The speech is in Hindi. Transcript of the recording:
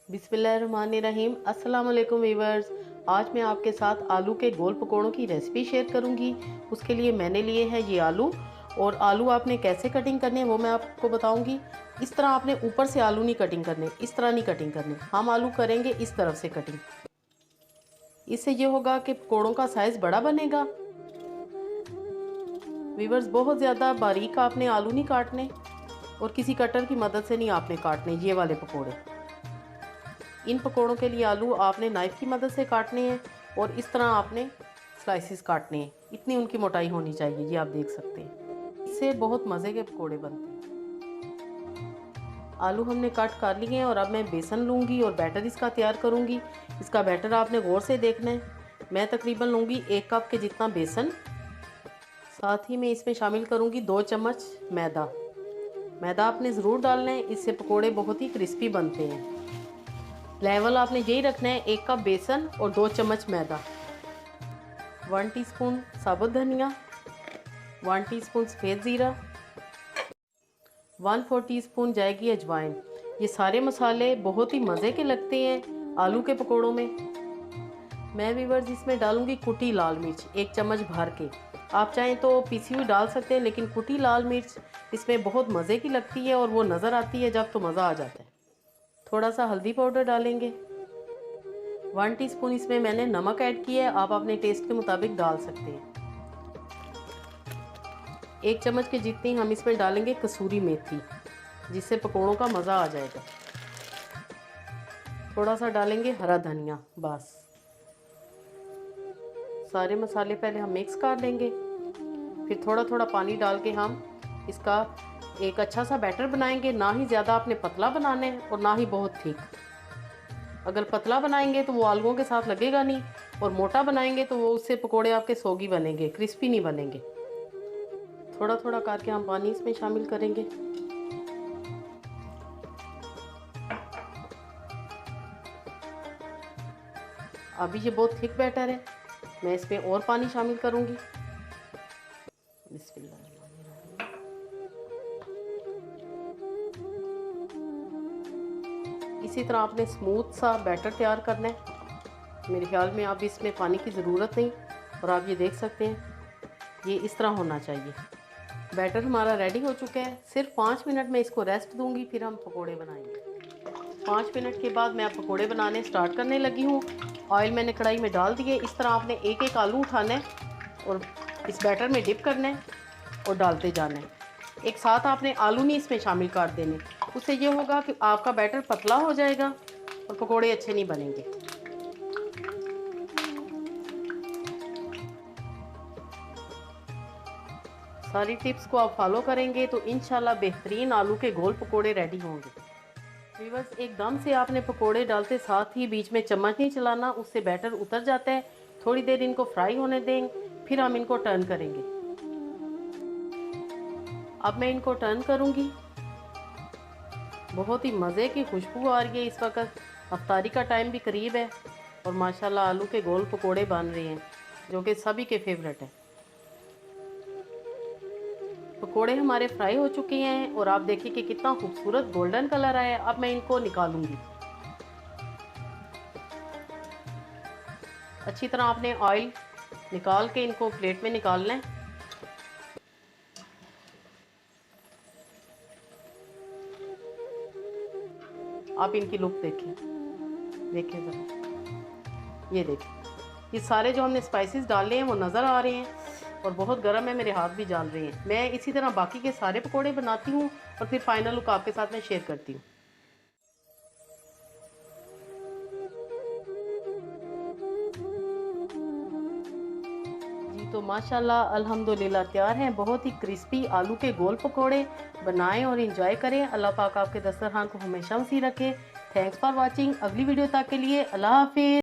बिस्मिल्लाहिर्रहमानिर्रहीम। अस्सलाम वालेकुम वीवर्स। आज मैं आपके साथ आलू के गोल पकौड़ों की रेसिपी शेयर करूंगी। उसके लिए मैंने लिए हैं ये आलू, और आलू आपने कैसे कटिंग करने हैं वो मैं आपको बताऊंगी। इस तरह आपने ऊपर से आलू नहीं कटिंग करने, इस तरह नहीं कटिंग करने। हम आलू करेंगे इस तरफ से कटिंग। इससे ये होगा कि पकौड़ों का साइज़ बड़ा बनेगा। वीवर्स, बहुत ज़्यादा बारीक आपने आलू नहीं काटने, और किसी कटर की मदद से नहीं आपने काटने ये वाले पकौड़े। इन पकौड़ों के लिए आलू आपने नाइफ़ की मदद से काटने हैं, और इस तरह आपने स्लाइसिस काटने हैं। इतनी उनकी मोटाई होनी चाहिए, ये आप देख सकते हैं। इससे बहुत मज़े के पकौड़े बनते हैं। आलू हमने कट कर लिए हैं, और अब मैं बेसन लूँगी और बैटर इसका तैयार करूँगी। इसका बैटर आपने गौर से देखना है। मैं तकरीबन लूँगी 1 कप के जितना बेसन। साथ ही मैं इसमें शामिल करूँगी 2 चम्मच मैदा। मैदा आपने ज़रूर डालना है, इससे पकौड़े बहुत ही क्रिस्पी बनते हैं। लेवल आपने यही रखना है, 1 कप बेसन और 2 चम्मच मैदा। 1 टीस्पून साबुत धनिया, 1 टीस्पून सफ़ेद ज़ीरा, 1/4 टीस्पून जाएगी अजवाइन। ये सारे मसाले बहुत ही मज़े के लगते हैं आलू के पकौड़ों में। मैं वीवर्स इसमें डालूंगी कुटी लाल मिर्च 1 चम्मच भर के। आप चाहें तो पीसी हुई डाल सकते हैं, लेकिन कुटी लाल मिर्च इसमें बहुत मज़े की लगती है, और वो नज़र आती है जब तो मज़ा आ जाता है। थोड़ा सा हल्दी पाउडर डालेंगे। 1 टीस्पून इसमें मैंने नमक ऐड किया है, आप अपने टेस्ट के मुताबिक डाल सकते हैं। 1 चम्मच के जितनी हम इसमें डालेंगे कसूरी मेथी, जिससे पकौड़ों का मज़ा आ जाएगा। थोड़ा सा डालेंगे हरा धनिया। बस सारे मसाले पहले हम मिक्स कर लेंगे, फिर थोड़ा थोड़ा पानी डाल के हम इसका एक अच्छा सा बैटर बनाएंगे। ना ही ज़्यादा आपने पतला बनाना है और ना ही बहुत थिक। अगर पतला बनाएंगे तो वो आलूओं के साथ लगेगा नहीं, और मोटा बनाएंगे तो वो उससे पकोड़े आपके सोगी बनेंगे, क्रिस्पी नहीं बनेंगे। थोड़ा थोड़ा करके हम पानी इसमें शामिल करेंगे। अभी ये बहुत थिक बैटर है, मैं इसमें और पानी शामिल करूँगी। इसी तरह आपने स्मूथ सा बैटर तैयार करना है। मेरे ख्याल में अब इसमें पानी की ज़रूरत नहीं, और आप ये देख सकते हैं ये इस तरह होना चाहिए। बैटर हमारा रेडी हो चुका है। सिर्फ 5 मिनट में इसको रेस्ट दूंगी, फिर हम पकोड़े बनाएंगे। 5 मिनट के बाद मैं अब पकोड़े बनाने स्टार्ट करने लगी हूँ। ऑयल मैंने कढ़ाई में डाल दिए। इस तरह आपने एक एक आलू उठाना है और इस बैटर में डिप करना है और डालते जाना है। एक साथ आपने आलू नहीं इसमें शामिल कर देने, उससे ये होगा कि आपका बैटर पतला हो जाएगा और पकोड़े अच्छे नहीं बनेंगे। सारी टिप्स को आप फॉलो करेंगे तो इंशाल्लाह बेहतरीन आलू के गोल पकोड़े रेडी होंगे। वीवर्स, एकदम से आपने पकोड़े डालते साथ ही बीच में चम्मच नहीं चलाना, उससे बैटर उतर जाता है। थोड़ी देर इनको फ्राई होने दें, फिर हम इनको टर्न करेंगे। अब मैं इनको टर्न करूंगी। बहुत ही मज़े की खुशबू आ रही है इस वक्त। अफ्तारी का टाइम भी करीब है, और माशाल्लाह आलू के गोल पकोड़े बन रहे हैं, जो कि सभी के फेवरेट हैं। पकोड़े हमारे फ्राई हो चुके हैं, और आप देखिए कि कितना खूबसूरत गोल्डन कलर आया है। अब मैं इनको निकालूंगी। अच्छी तरह आपने ऑयल निकाल के इनको प्लेट में निकालना है। आप इनकी लुक देखें, देखें ज़रा, ये देखें। ये सारे जो हमने स्पाइसेस डाले हैं वो नज़र आ रहे हैं, और बहुत गर्म है, मेरे हाथ भी जल रहे हैं। मैं इसी तरह बाकी के सारे पकोड़े बनाती हूँ, और फिर फाइनल लुक आपके साथ मैं शेयर करती हूँ। जी तो माशाल्लाह अल्हम्दुलिल्लाह तैयार हैं बहुत ही क्रिस्पी आलू के गोल पकोड़े। बनाएं और इंजॉय करें। अल्लाह पाक आपके दस्तरखान को हमेशा वसी रखे। Thanks for watching. अगली वीडियो तक के लिए अल्लाह हाफिज़।